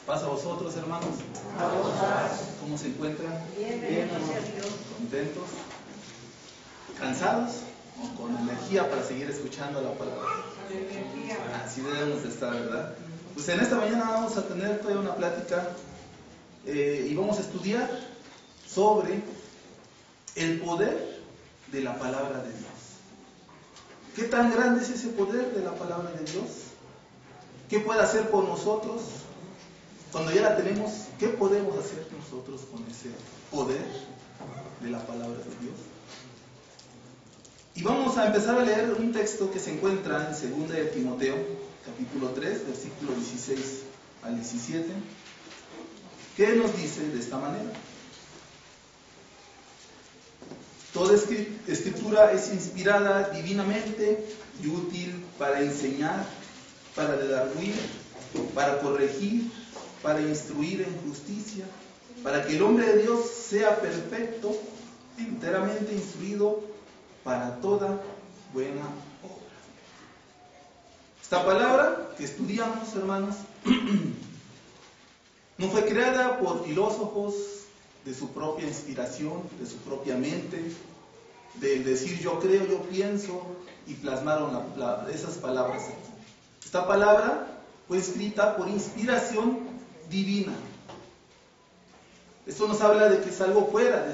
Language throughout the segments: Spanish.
Paz a vosotros, hermanos. ¿Cómo se encuentran? Bien, gracias a Dios. ¿Contentos? ¿Cansados? ¿O con energía para seguir escuchando la palabra? Así debemos de estar, ¿verdad? Pues en esta mañana vamos a tener todavía una plática y vamos a estudiar sobre el poder de la palabra de Dios. ¿Qué tan grande es ese poder de la palabra de Dios? ¿Qué puede hacer por nosotros? Cuando ya la tenemos, ¿qué podemos hacer nosotros con ese poder de la palabra de Dios? Y vamos a empezar a leer un texto que se encuentra en 2 de Timoteo, capítulo 3, versículo 16 al 17, que nos dice de esta manera: toda escritura es inspirada divinamente y útil para enseñar, para redarguir, para corregir, para instruir en justicia, para que el hombre de Dios sea perfecto, enteramente instruido para toda buena obra. Esta palabra que estudiamos, hermanos, no fue creada por filósofos de su propia inspiración, de su propia mente, del decir yo creo, yo pienso, y plasmaron esas palabras aquí. Esta palabra fue escrita por inspiración divina. Esto nos habla de que es algo fuera de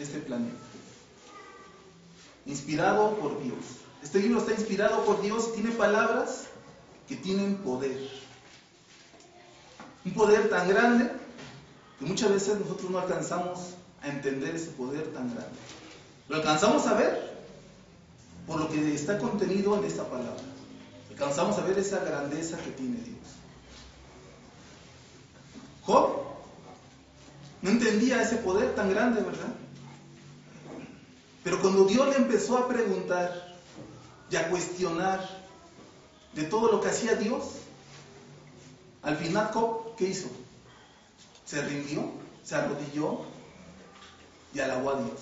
este planeta. Inspirado por Dios. Este libro está inspirado por Dios y tiene palabras que tienen poder. Un poder tan grande que muchas veces nosotros no alcanzamos a entender ese poder tan grande. Lo alcanzamos a ver por lo que está contenido en esta palabra. Alcanzamos a ver esa grandeza que tiene Dios. Job no entendía ese poder tan grande, ¿verdad? Pero cuando Dios le empezó a preguntar y a cuestionar de todo lo que hacía Dios, al final Job, ¿qué hizo? Se rindió, se arrodilló y alabó a Dios.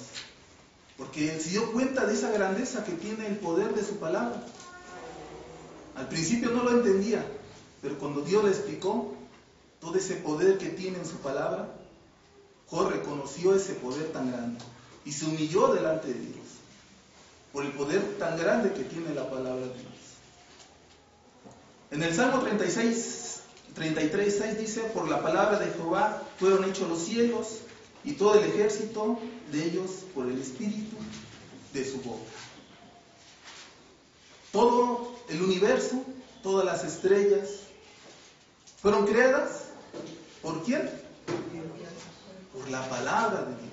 Porque él se dio cuenta de esa grandeza que tiene el poder de su palabra. Al principio no lo entendía, pero cuando Dios le explicó todo ese poder que tiene en su palabra, Job reconoció ese poder tan grande y se humilló delante de Dios por el poder tan grande que tiene la palabra de Dios. En el Salmo 33:6 dice: por la palabra de Jehová fueron hechos los cielos y todo el ejército de ellos por el espíritu de su boca. Todo el universo, todas las estrellas fueron creadas ¿por quién? Por la palabra de Dios.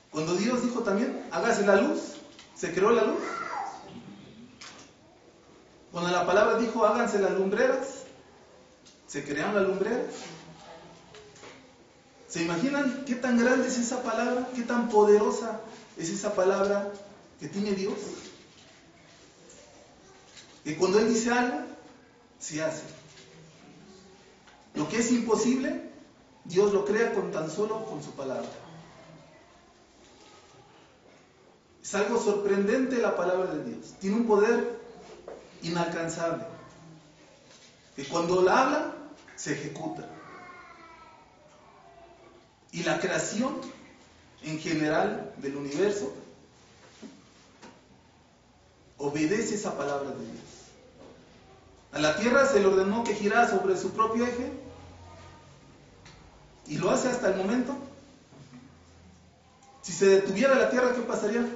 Cuando Dios dijo también, hágase la luz, ¿se creó la luz? Cuando la palabra dijo, háganse las lumbreras, ¿se crearon las lumbreras? ¿Se imaginan qué tan grande es esa palabra? ¿Qué tan poderosa es esa palabra que tiene Dios? Que cuando Él dice algo, se hace. Lo que es imposible, Dios lo crea con tan solo con su palabra. Es algo sorprendente la palabra de Dios. Tiene un poder inalcanzable. Que cuando la habla, se ejecuta. Y la creación en general del universo obedece esa palabra de Dios. A la tierra se le ordenó que girara sobre su propio eje y lo hace hasta el momento. Si se detuviera la tierra, ¿qué pasaría?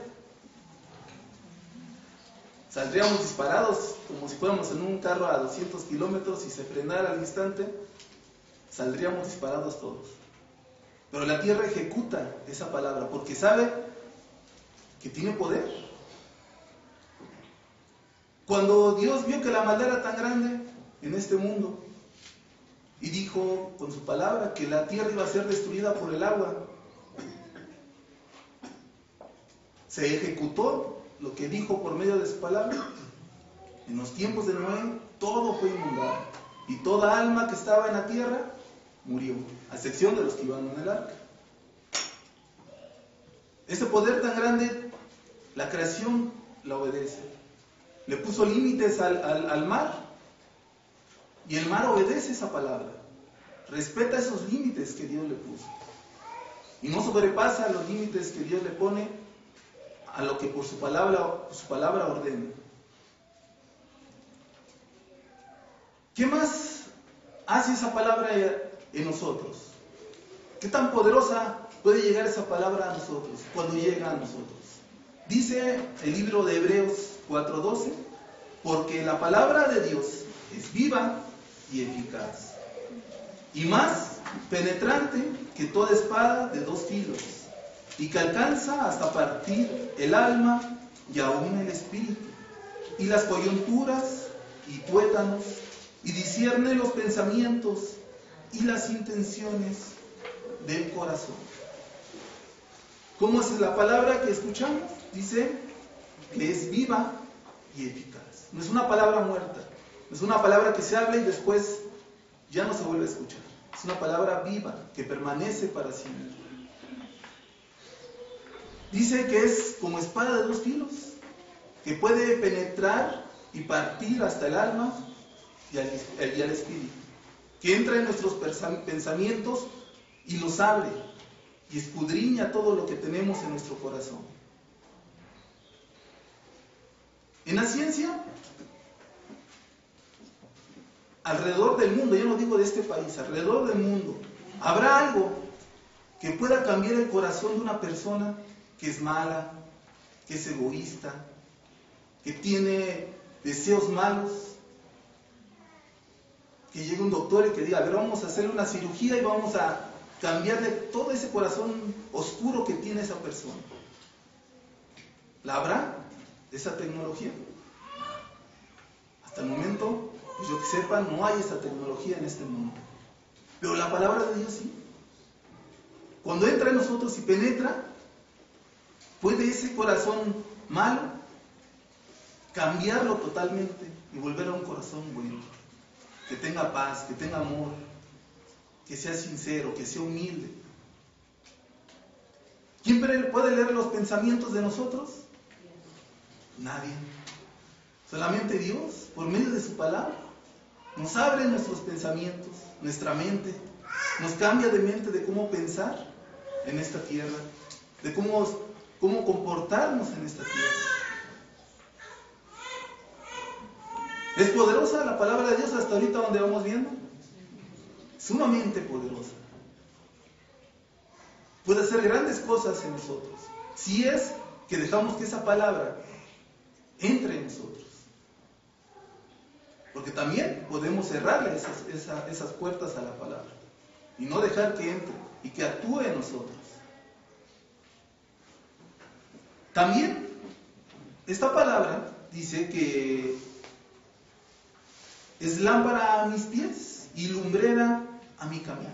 Saldríamos disparados, como si fuéramos en un carro a 200 kilómetros y se frenara al instante, saldríamos disparados todos. Pero la tierra ejecuta esa palabra porque sabe que tiene poder. Cuando Dios vio que la maldad era tan grande en este mundo y dijo con su palabra que la tierra iba a ser destruida por el agua, se ejecutó lo que dijo por medio de su palabra. En los tiempos de Noé todo fue inundado y toda alma que estaba en la tierra murió, a excepción de los que iban en el arca. Ese poder tan grande, la creación la obedece. Le puso límites al mar y el mar obedece esa palabra. respeta esos límites que Dios le puso. Y no sobrepasa los límites que Dios le pone a lo que por su palabra ordena. ¿Qué más hace esa palabra en nosotros? ¿Qué tan poderosa puede llegar esa palabra a nosotros cuando llega a nosotros? Dice el libro de Hebreos 4:12, porque la palabra de Dios es viva y eficaz, y más penetrante que toda espada de 2 filos, y que alcanza hasta partir el alma y aún el espíritu, y las coyunturas y tuétanos, y discierne los pensamientos y las intenciones del corazón. ¿Cómo es la palabra que escuchamos? Dice que es viva y eficaz. No es una palabra muerta, no es una palabra que se habla y después ya no se vuelve a escuchar. Es una palabra viva que permanece para siempre. Dice que es como espada de 2 filos, que puede penetrar y partir hasta el alma y al espíritu, que entra en nuestros pensamientos y los abre y escudriña todo lo que tenemos en nuestro corazón. En la ciencia, alrededor del mundo, yo no digo de este país, alrededor del mundo, habrá algo que pueda cambiar el corazón de una persona que es mala, que es egoísta, que tiene deseos malos, que llegue un doctor y que diga, a ver, vamos a hacerle una cirugía y vamos a cambiarle todo ese corazón oscuro que tiene esa persona. ¿La habrá esa tecnología? Hasta el momento, pues yo que sepa, no hay esa tecnología en este mundo. Pero la palabra de Dios sí. Cuando entra en nosotros y penetra, puede ese corazón malo cambiarlo totalmente y volver a un corazón bueno, que tenga paz, que tenga amor, que sea sincero, que sea humilde. ¿Quién puede leer los pensamientos de nosotros? Nadie. Solamente Dios, por medio de su palabra, nos abre nuestros pensamientos, nuestra mente, nos cambia de mente de cómo pensar en esta tierra, de cómo comportarnos en esta tierra. ¿Es poderosa la palabra de Dios hasta ahorita donde vamos viendo? Sumamente poderosa. Puede hacer grandes cosas en nosotros, si es que dejamos que esa palabra entre en nosotros. Porque también podemos cerrarle esas puertas a la palabra y no dejar que entre y que actúe en nosotros. También esta palabra dice que es lámpara a mis pies y lumbrera a mi camino.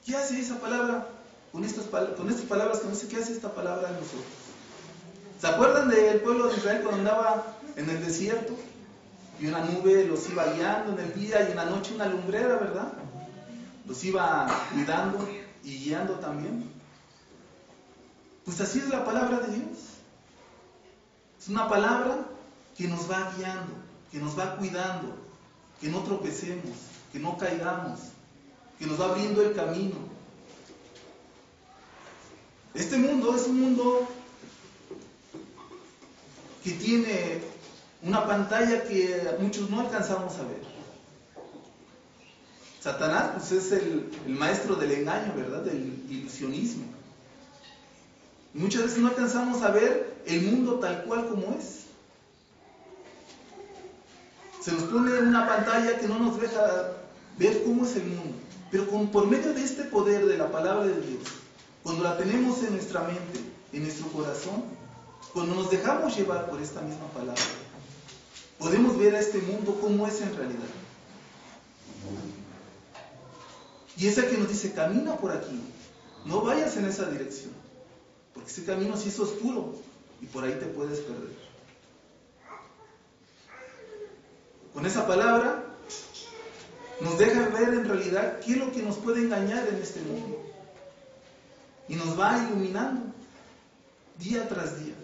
¿Qué hace esa palabra con estas palabras que no sé qué hace esta palabra en nosotros? ¿Se acuerdan del pueblo de Israel cuando andaba en el desierto? Y una nube los iba guiando en el día y en la noche una lumbrera, ¿verdad? Los iba cuidando y guiando también. Pues así es la palabra de Dios. Es una palabra que nos va guiando, que nos va cuidando, que no tropecemos, que no caigamos, que nos va abriendo el camino. Este mundo es un mundo que tiene una pantalla que muchos no alcanzamos a ver. Satanás pues es el maestro del engaño, ¿verdad? Del ilusionismo. Muchas veces no alcanzamos a ver el mundo tal cual como es. Se nos pone una pantalla que no nos deja ver cómo es el mundo. Pero por medio de este poder de la palabra de Dios, cuando la tenemos en nuestra mente, en nuestro corazón, cuando nos dejamos llevar por esta misma palabra, podemos ver a este mundo como es en realidad. Y es el que nos dice, camina por aquí, no vayas en esa dirección, porque ese camino sí es oscuro y por ahí te puedes perder. Con esa palabra nos deja ver en realidad qué es lo que nos puede engañar en este mundo. Y nos va iluminando día tras día.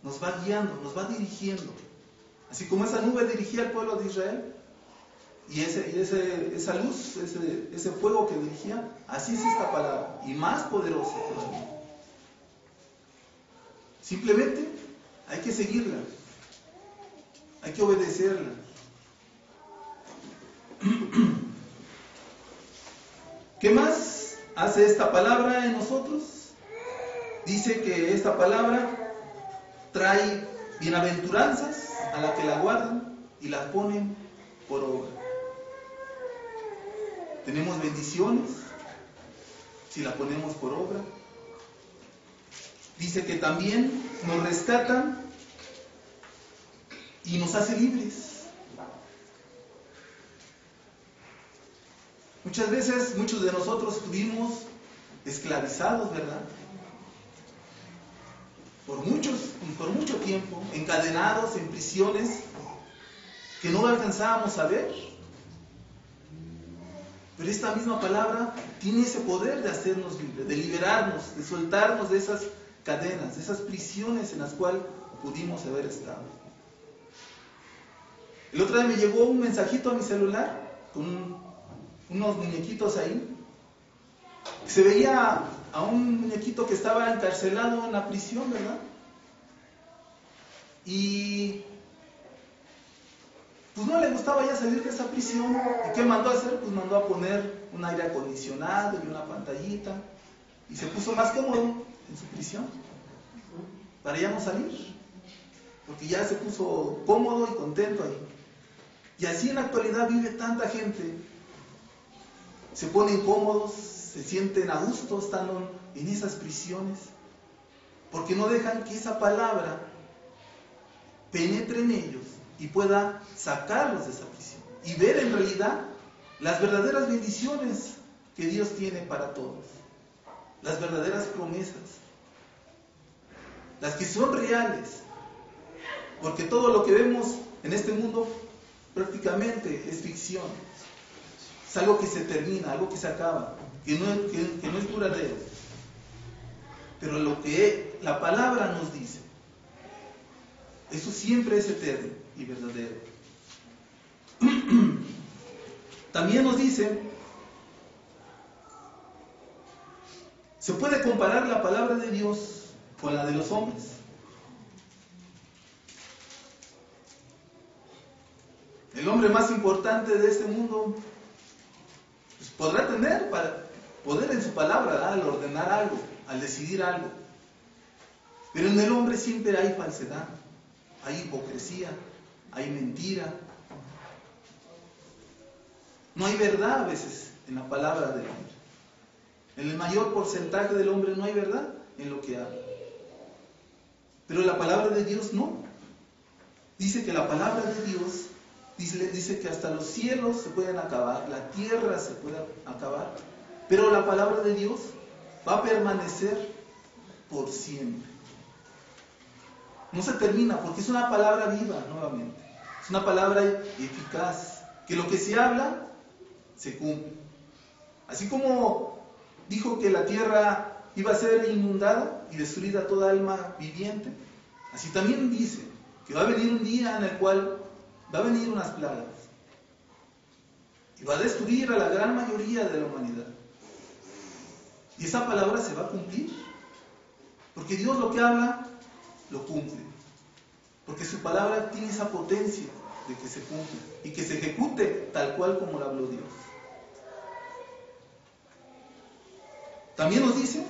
Nos va guiando, nos va dirigiendo. Así como esa nube dirigía al pueblo de Israel, Y esa luz, ese fuego que dirigía, así es esta palabra, y más poderosa todavía. Simplemente hay que seguirla, hay que obedecerla. ¿Qué más hace esta palabra en nosotros? Dice que esta palabra trae bienaventuranzas a la que la guardan y las ponen por obra. Tenemos bendiciones si la ponemos por obra. Dice que también nos rescatan y nos hace libres. Muchas veces, muchos de nosotros estuvimos esclavizados, ¿verdad? Por mucho tiempo, encadenados en prisiones que no alcanzábamos a ver. Pero esta misma palabra tiene ese poder de hacernos libres, de liberarnos, de soltarnos de esas cadenas, de esas prisiones en las cuales pudimos haber estado. El otro día me llegó un mensajito a mi celular con unos muñequitos ahí. Se veía a un muñequito que estaba encarcelado en la prisión, ¿verdad? Y pues no le gustaba ya salir de esa prisión. ¿Y qué mandó a hacer? Pues mandó a poner un aire acondicionado y una pantallita. Y se puso más cómodo en su prisión para ya no salir. Porque ya se puso cómodo y contento ahí. Y así en la actualidad vive tanta gente. Se ponen cómodos, se sienten a gusto estando en esas prisiones. Porque no dejan que esa palabra penetre en ellos y pueda sacarlos de esa prisión y ver en realidad las verdaderas bendiciones que Dios tiene para todos, las verdaderas promesas, las que son reales, porque todo lo que vemos en este mundo prácticamente es ficción, es algo que se termina, algo que se acaba, que no es duradero. Pero lo que la palabra nos dice, eso siempre es eterno y verdadero. También nos dice, ¿se puede comparar la palabra de Dios con la de los hombres? El hombre más importante de este mundo pues, podrá tener poder en su palabra, ¿verdad? Al ordenar algo, al decidir algo. Pero en el hombre siempre hay falsedad, hay hipocresía, hay mentira. No hay verdad a veces en la palabra del hombre. En el mayor porcentaje del hombre no hay verdad en lo que habla. Pero la palabra de Dios no. Dice que la palabra de Dios dice que hasta los cielos se pueden acabar, la tierra se puede acabar, pero la palabra de Dios va a permanecer por siempre. No se termina porque es una palabra viva nuevamente. Es una palabra eficaz, que lo que se habla se cumple. Así como dijo que la tierra iba a ser inundada y destruida toda alma viviente, así también dice que va a venir un día en el cual va a venir unas plagas y va a destruir a la gran mayoría de la humanidad. Y esa palabra se va a cumplir, porque Dios lo que habla, lo cumple. Porque su palabra tiene esa potencia de que se cumpla y que se ejecute tal cual como lo habló Dios. También nos dice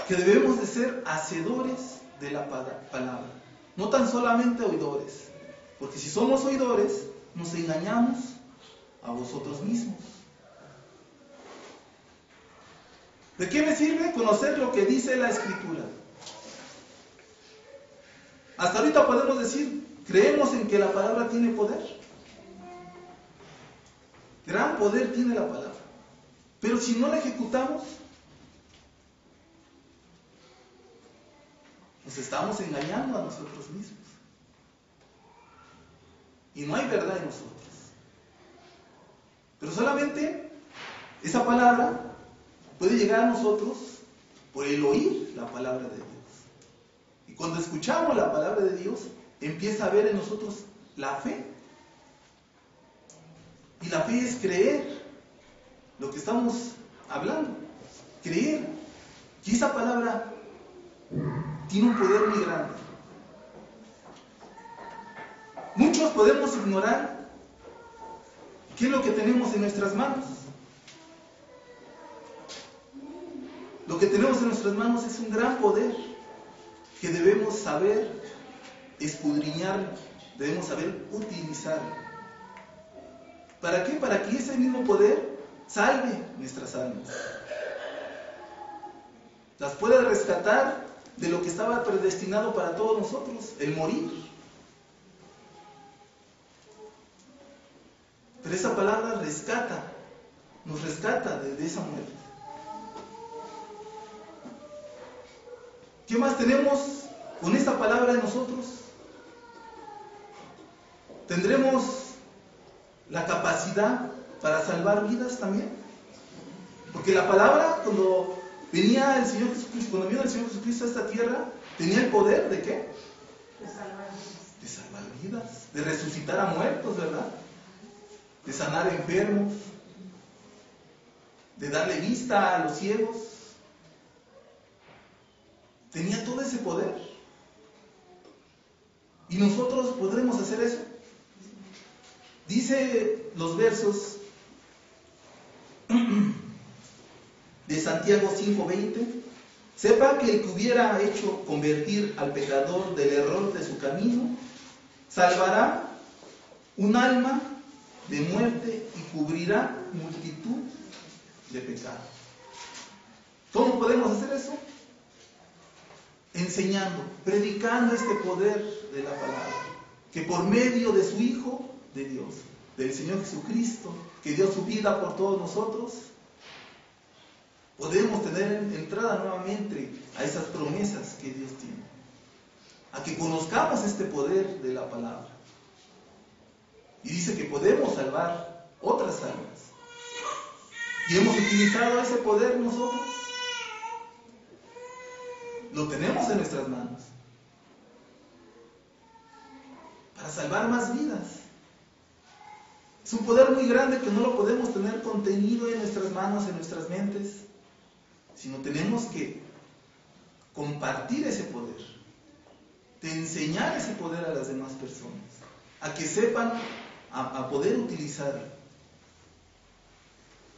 que debemos de ser hacedores de la palabra, no tan solamente oidores, porque si somos oidores, nos engañamos a vosotros mismos. ¿De qué me sirve conocer lo que dice la Escritura? Hasta ahorita podemos decir, creemos en que la palabra tiene poder. Gran poder tiene la palabra. Pero si no la ejecutamos, nos estamos engañando a nosotros mismos. Y no hay verdad en nosotros. Pero solamente esa palabra puede llegar a nosotros por el oír la palabra de Dios. Y cuando escuchamos la palabra de Dios, empieza a haber en nosotros la fe. Y la fe es creer lo que estamos hablando. Creer que esa palabra tiene un poder muy grande. Muchos podemos ignorar qué es lo que tenemos en nuestras manos. Lo que tenemos en nuestras manos es un gran poder que debemos saber escudriñar, debemos saber utilizar. ¿Para qué? Para que ese mismo poder salve nuestras almas. Las pueda rescatar de lo que estaba predestinado para todos nosotros, el morir. Pero esa palabra nos rescata de esa muerte. ¿Qué más tenemos con esta palabra de nosotros? ¿Tendremos la capacidad para salvar vidas también? Porque la palabra, cuando venía el Señor Jesucristo, cuando vino el Señor Jesucristo a esta tierra, tenía el poder ¿de qué? De salvar vidas. De salvar vidas, de resucitar a muertos, ¿verdad? De sanar enfermos, de darle vista a los ciegos. Tenía todo ese poder. ¿Y nosotros podremos hacer eso? Dice los versos de Santiago 5:20: sepa que el que hubiera hecho convertir al pecador del error de su camino, salvará un alma de muerte y cubrirá multitud de pecados. ¿Cómo podemos hacer eso? Enseñando, predicando este poder de la palabra, que por medio de su Hijo de Dios, del Señor Jesucristo, que dio su vida por todos nosotros, podemos tener entrada nuevamente a esas promesas que Dios tiene, a que conozcamos este poder de la palabra. Y dice que podemos salvar otras almas. Y hemos utilizado ese poder nosotros. Lo tenemos en nuestras manos para salvar más vidas. Es un poder muy grande que no lo podemos tener contenido en nuestras manos, en nuestras mentes, sino tenemos que compartir ese poder, de enseñar ese poder a las demás personas, a que sepan a poder utilizarlo.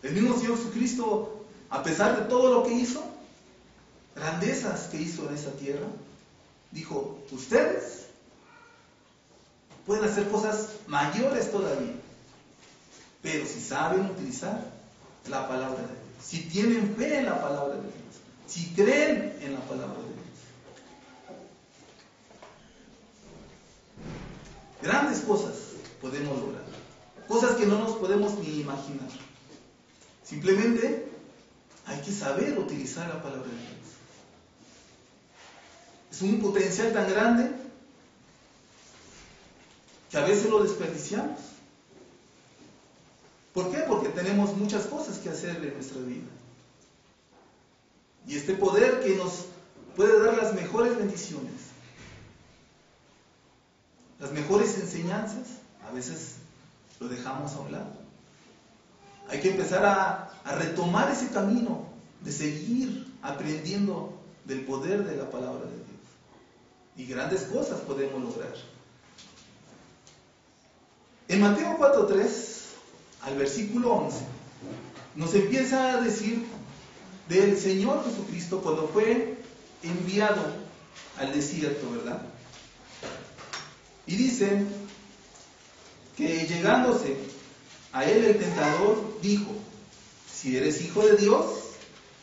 El mismo Señor Jesucristo, a pesar de todo lo que hizo, grandezas que hizo en esta tierra, dijo: ustedes pueden hacer cosas mayores todavía, pero si saben utilizar la palabra de Dios, si tienen fe en la palabra de Dios, si creen en la palabra de Dios. Grandes cosas podemos lograr, cosas que no nos podemos ni imaginar. Simplemente hay que saber utilizar la palabra de Dios. Es un potencial tan grande que a veces lo desperdiciamos. ¿Por qué? Porque tenemos muchas cosas que hacer en nuestra vida. Y este poder que nos puede dar las mejores bendiciones, las mejores enseñanzas, a veces lo dejamos a un lado. Hay que empezar a retomar ese camino de seguir aprendiendo del poder de la palabra de Dios. Y grandes cosas podemos lograr. En Mateo 4:3, al versículo 11, nos empieza a decir del Señor Jesucristo cuando fue enviado al desierto, ¿verdad? Y dice que llegándose a él el tentador dijo: si eres hijo de Dios,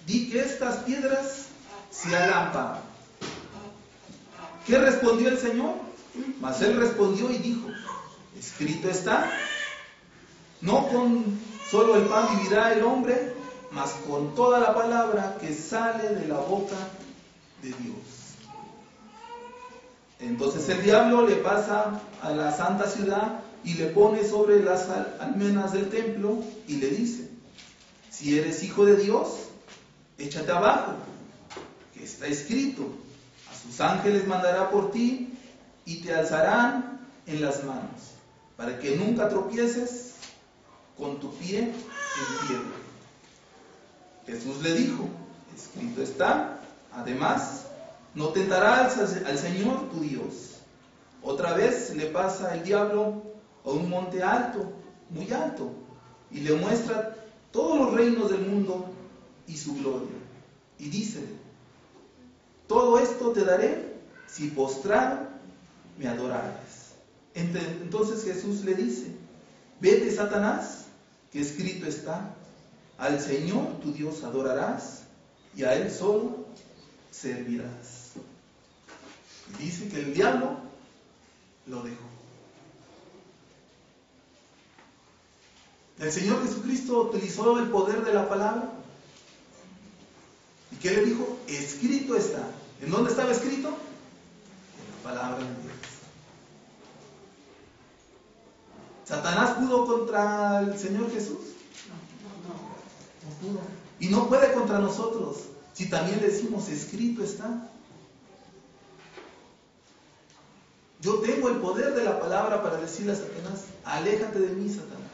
di que estas piedras se hagan pan. ¿Qué respondió el Señor? Mas él respondió y dijo: escrito está, no con solo el pan vivirá el hombre, mas con toda la palabra que sale de la boca de Dios. Entonces el diablo le pasa a la santa ciudad y le pone sobre las almenas del templo y le dice: si eres hijo de Dios, échate abajo, que está escrito: a sus ángeles mandará por ti y te alzarán en las manos, para que nunca tropieces con tu pie en tierra. Jesús le dijo, escrito está, además, no tentarás al Señor tu Dios. Otra vez le pasa el diablo a un monte alto, muy alto, y le muestra todos los reinos del mundo y su gloria. Y dice, todo esto te daré si postrado me adorares. Entonces Jesús le dice, vete, Satanás, que escrito está, al Señor tu Dios adorarás y a Él solo servirás. Y dice que el diablo lo dejó. El Señor Jesucristo utilizó el poder de la palabra. ¿Y qué le dijo? Escrito está. ¿En dónde estaba escrito? En la palabra de Dios. ¿Satanás pudo contra el Señor Jesús? No pudo. Y no puede contra nosotros, si también le decimos, escrito está. Yo tengo el poder de la palabra para decirle a Satanás, aléjate de mí, Satanás.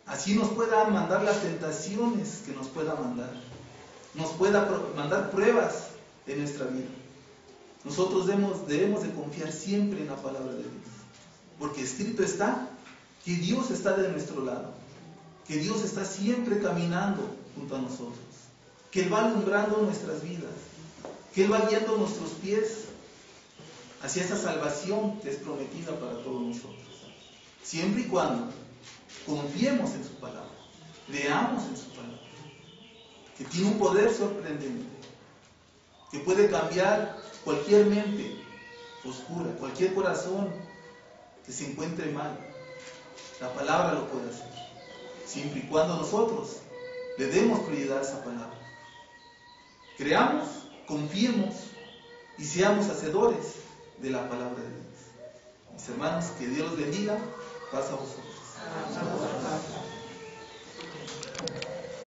Así nos pueda mandar las tentaciones que nos pueda mandar. Nos pueda mandar pruebas en nuestra vida. Nosotros debemos de confiar siempre en la palabra de Dios. Porque escrito está que Dios está de nuestro lado. Que Dios está siempre caminando junto a nosotros. Que Él va alumbrando nuestras vidas. Que Él va guiando nuestros pies hacia esa salvación que es prometida para todos nosotros. Siempre y cuando confiemos en su palabra, leamos en su palabra, que tiene un poder sorprendente, que puede cambiar cualquier mente oscura, cualquier corazón que se encuentre mal. La palabra lo puede hacer, siempre y cuando nosotros le demos prioridad a esa palabra. Creamos, confiemos y seamos hacedores de la palabra de Dios. Mis hermanos, que Dios los bendiga. Paz a vosotros.